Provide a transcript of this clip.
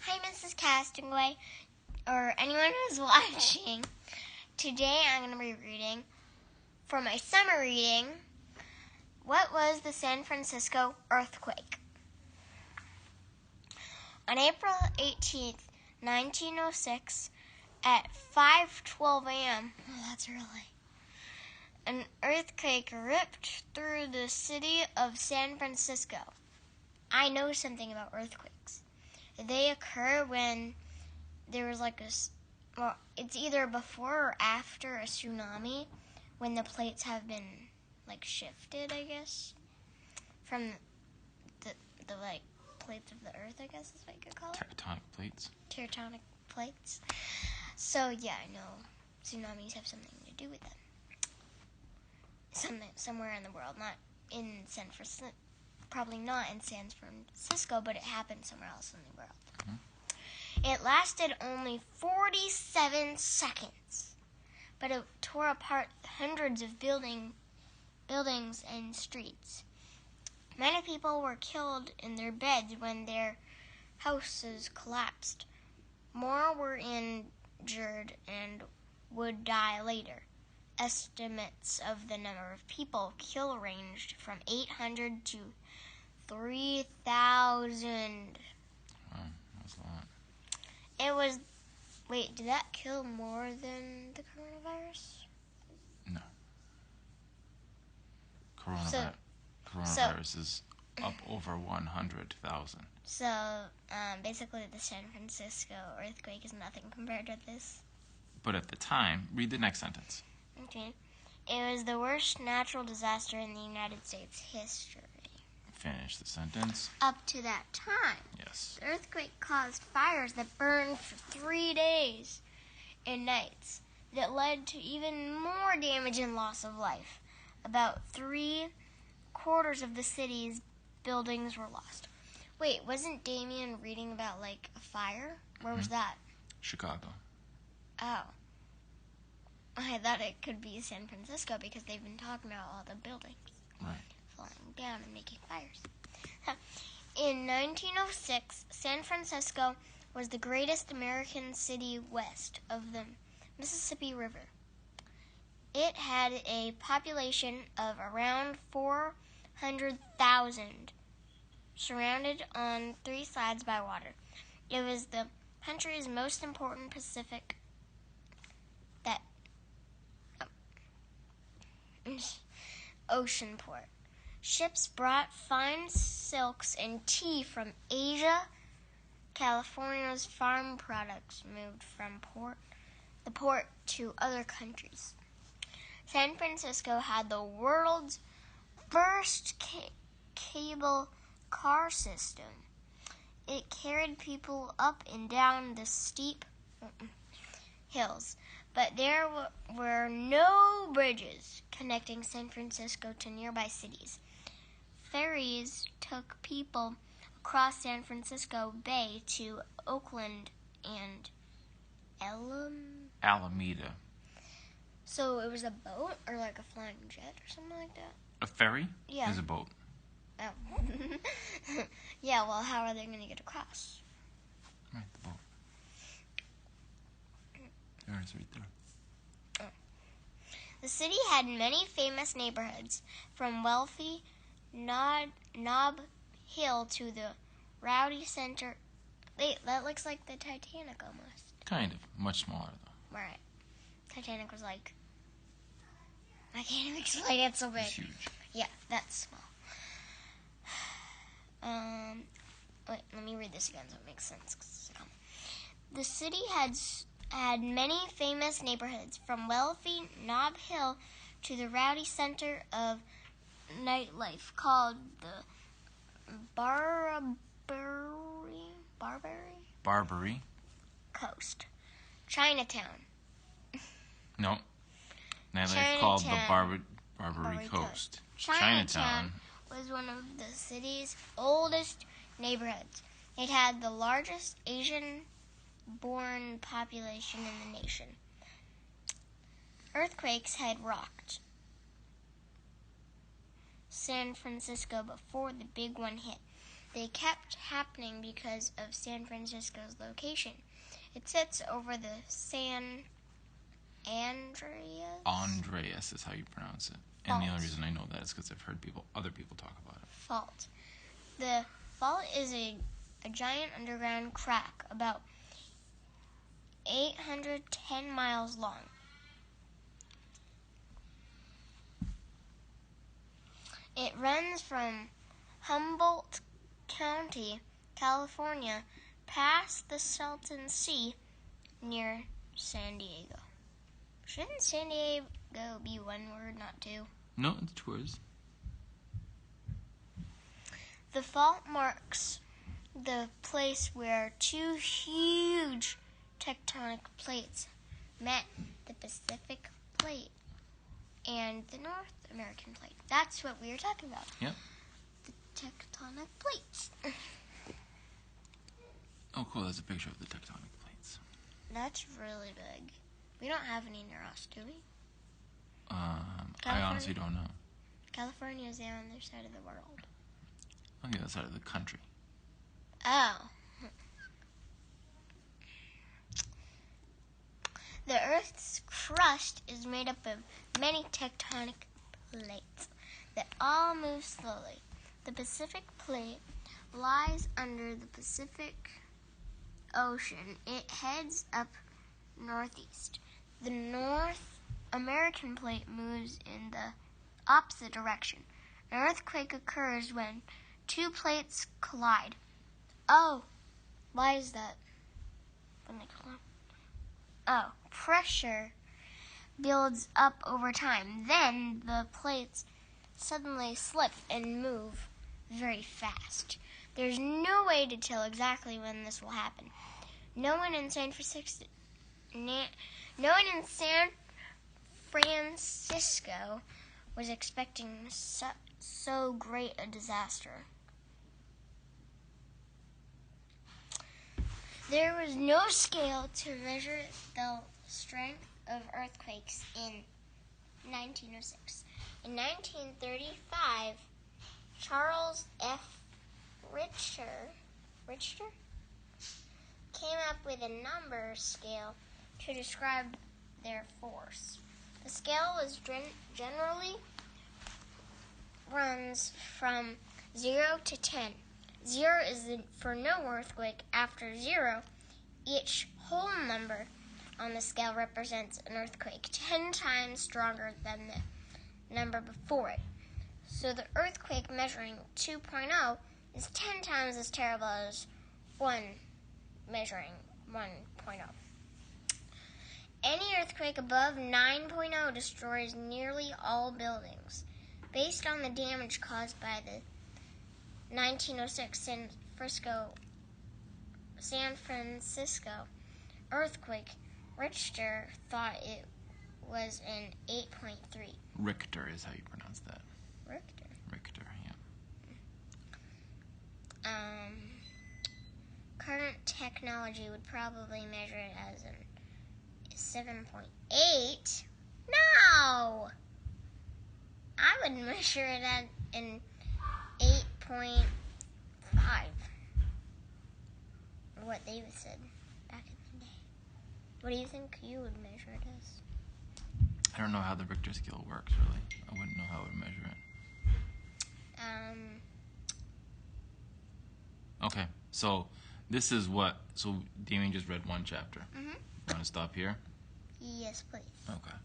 Hi, Mrs. Castaway, or anyone who's watching. Today I'm going to be reading, for my summer reading, what was the San Francisco earthquake? On April 18th, 1906, at 5:12 a.m., that's early, an earthquake ripped through the city of San Francisco. I know something about earthquakes. They occur when there was it's either before or after a tsunami, when the plates have been shifted, I guess, from the plates of the earth, I guess is what you could call it. Tectonic plates. Tectonic plates. So yeah, I know tsunamis have something to do with them. Somewhere in the world, not in San Francisco. Probably not in San Francisco, but it happened somewhere else in the world. Mm-hmm. It lasted only 47 seconds, but it tore apart hundreds of buildings and streets. Many people were killed in their beds when their houses collapsed. More were injured and would die later. Estimates of the number of people killed ranged from 800 to 3,000. Wow, that's a lot. It was... Wait, did that kill more than the coronavirus? No. Coronavirus is up over 100,000. So, basically the San Francisco earthquake is nothing compared to this. But at the time, read the next sentence. Okay. It was the worst natural disaster in the United States history. Finish the sentence. Up to that time. Yes. The earthquake caused fires that burned for 3 days and nights that led to even more damage and loss of life. About 3/4 of the city's buildings were lost. Wait, wasn't Damien reading about a fire? Where was that? Chicago. Oh. I thought it could be San Francisco because they've been talking about all the buildings falling down and making fires. In 1906, San Francisco was the greatest American city west of the Mississippi River. It had a population of around 400,000, surrounded on 3 sides by water. It was the country's most important Pacific ocean port. Ships brought fine silks and tea from Asia. California's farm products moved from the port to other countries. San Francisco had the world's first cable car system. It carried people up and down the steep hills, but there were no bridges connecting San Francisco to nearby cities. Ferries took people across San Francisco Bay to Oakland and Alameda. So it was a boat or a flying jet or something like that? A ferry? Yeah. Is a boat. Oh. Yeah, well, how are they going to get across? Right, the boat. There, it's right there. Oh. The city had many famous neighborhoods, from wealthy Nob Hill to the rowdy center. Wait, that looks like the Titanic almost. Kind of. Much smaller, though. Right. Titanic was I can't even explain it, so big. It's huge. Yeah, that's small. Wait, let me read this again so it makes sense. The city had many famous neighborhoods, from wealthy Nob Hill to the rowdy center of nightlife called the Barbary Coast. Chinatown. No. Nightlife called the Barbary Coast. Chinatown was one of the city's oldest neighborhoods. It had the largest Asian-born population in the nation. Earthquakes had rocked San Francisco before the big one hit. They kept happening because of San Francisco's location. It sits over the San Andreas? Andreas is how you pronounce it. Fault. And the only reason I know that is because I've heard other people talk about it. Fault. The fault is a giant underground crack about 810 miles long. It runs from Humboldt County, California, past the Salton Sea near San Diego. Shouldn't San Diego be one word, not two? No, it's two words. The fault marks the place where two huge tectonic plates met, the Pacific Plate and the North American Plate. That's what we were talking about. Yep. The tectonic plates. Oh, cool. There's a picture of the tectonic plates. That's really big. We don't have any near us, do we? I honestly don't know. California is the other side of the world. On the other side of the country. Oh. The Earth's crust is made up of many tectonic plates that all move slowly. The Pacific Plate lies under the Pacific Ocean. It heads up northeast. The North American Plate moves in the opposite direction. An earthquake occurs when two plates collide. Oh, why is that? When they collide? Oh, pressure builds up over time. Then the plates suddenly slip and move very fast. There's no way to tell exactly when this will happen. No one in San Francisco was expecting so great a disaster. There was no scale to measure the strength of earthquakes in 1906. In 1935, Charles F. Richter came up with a number scale to describe their force. The scale was generally runs from 0 to 10. 0 is for no earthquake. After 0, each whole number on the scale represents an earthquake 10 times stronger than the number before it. So the earthquake measuring 2.0 is 10 times as terrible as 1 measuring 1.0. Any earthquake above 9.0 destroys nearly all buildings. Based on the damage caused by the 1906 San Francisco earthquake, Richter thought it was an 8.3. Richter is how you pronounce that. Richter, yeah. Current technology would probably measure it as an 7.8. No! I would measure it at an 8.5. What they said back in the day. What do you think you would measure it as? I don't know how the Richter scale works, really. I wouldn't know how I would measure it. Okay, so this is so Damien just read one chapter. Mm-hmm. You want to stop here? Yes, please. Okay.